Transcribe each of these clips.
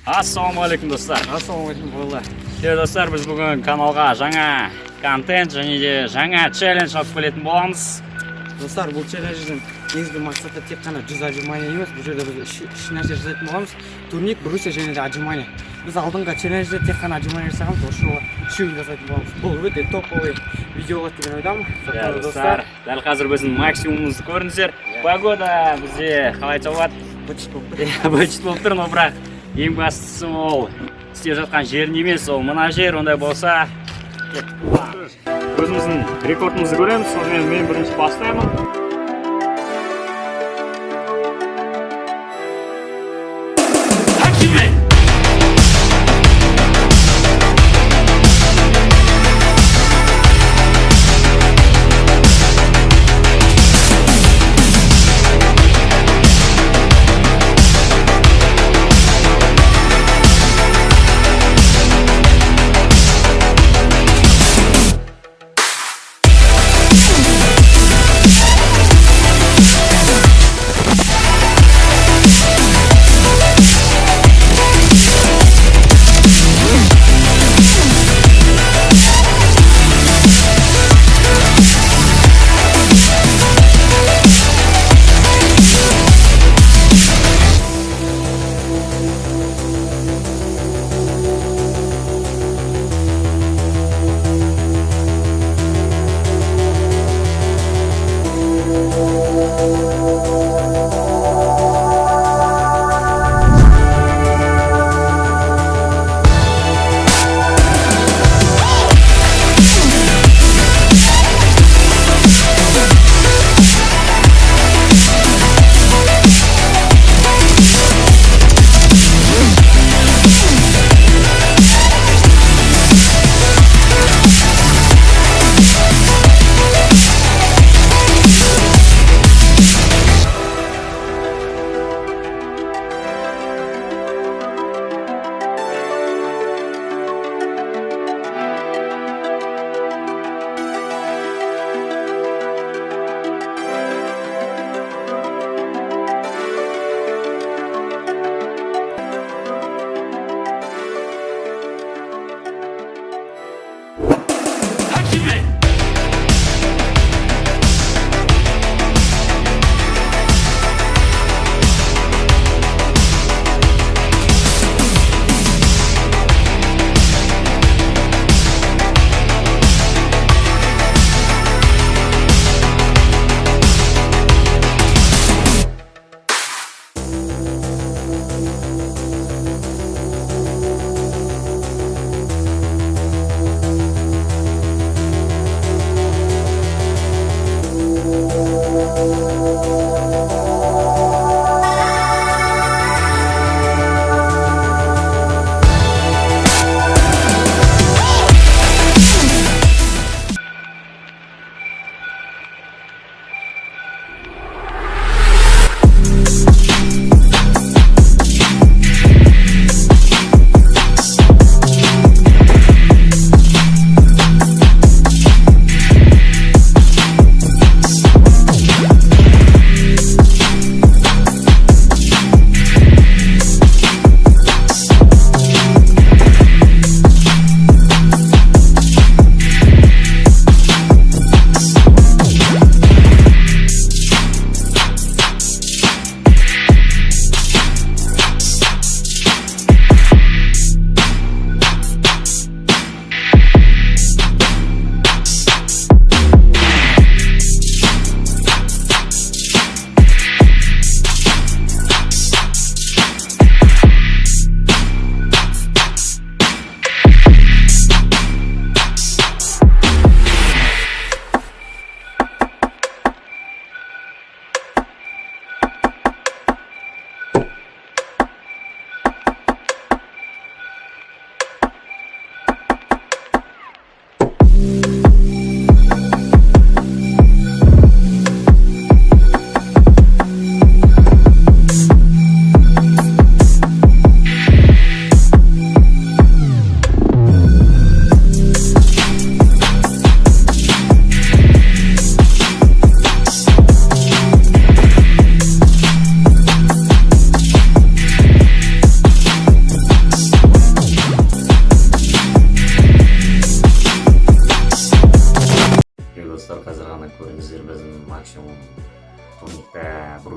Ассалаумағалейкум достар. Ассалаумағалейкум болла. Достар, біз бүгін каналға жаңа контент және де жаңа челлендж алып келетін боламыз. Достар, бұл челлендждің негізгі мақсаты тек қана жүз отжимания емес, бұл жерде біз үш нәрсе жасайтын боламыз: турник, брусья және де отжимания. Біз алдыңғы челленджде тек қана отжимания жасағанбыз, осы жолы үшеуін жасайтын боламыз. Бұл өте топовый видео болады деген ойдамын. Достар, дәл қазір біздің максимумымызды көрдіңіздер. Погода бізде қалай жауады? Быт болып тұр. Быт болып тұр, но бірақ ең бастысы ол істеп жатқан жерін емес, ол мына жер. Ондай болса өзіміздің рекордымызды көреміз. Сонымен мен бірінші бастаймын.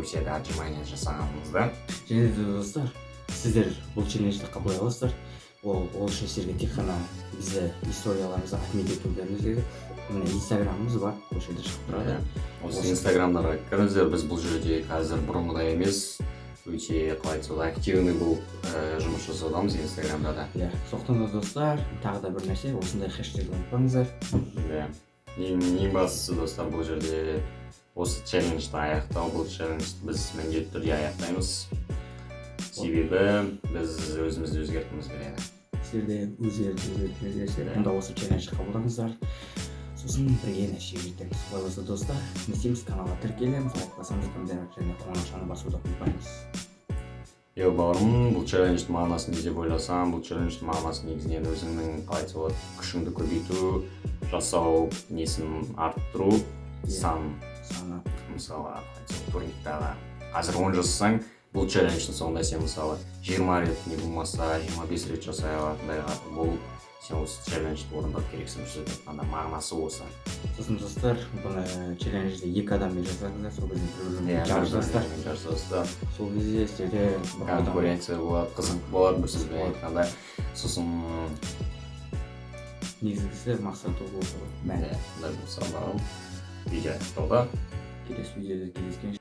грузияда отжимания жасағанымызда. Және де достар, сіздер бұл челленджді қабылдай аласыздар. Ол үшін сіздерге тек қана бізді историяларымызды отмет етулеріңіз керек. Міне инстаграмымыз бар, ол жерде шығып тұрады. Осы инстаграмдарға кіріңіздер, біз бұл жерде қазір бұрынғыдай емес, өте қалай айтса активный бұл жұмыс жасаудамыз инстаграмда да. Иә, сондықтан да достар, тағы да бір нәрсе, осындай хэштегті ұмытпаңыздар. Иә. Ең бастысы достар, бұл жерде осы челленджді аяқтау, бұл челленджді біз міндетті түрде аяқтаймыз. Себебі біз өзімізді өзгерткіміз келеді. Сіздер де өздеріңізді өзгертіңіздер, онда осы челленджді қабылдаңыздар. Сосын бірге нәтижеге жетеміз. Олай болса достар, не істейміз, каналға тіркелеміз, лайк басамыз, және қоңырашаны басуды ұмытпаймыз. Йо бауырым, бұл челлендждің мағынасын не деп ойласам, бұл челлендждің мағынасы негізінен өзіңнің қалай айтса болады, күшіңді көбейту, жасау несін арттыру, саны. Мысалы, турниктағы қазір 10 жасасаң, бұл челлендждің соңында сен мысалы 20 рет не болмаса 25 рет жасай алатындайға бұл сен осы челленджді орындап керексің жүріп жатқанда мағынасы осы. Сосын достар, бұны челленджді 2 адаммен жасаңыздар, сол кезде жарысасыздар. Сол кезде сіздерде конкуренция болады, қызық болады, бір сөзбен айтқанда. Сосын негізгісі мақсаты болса ғой. Бұлай болса барым видео аяқталды. Келесі видеода кездескенше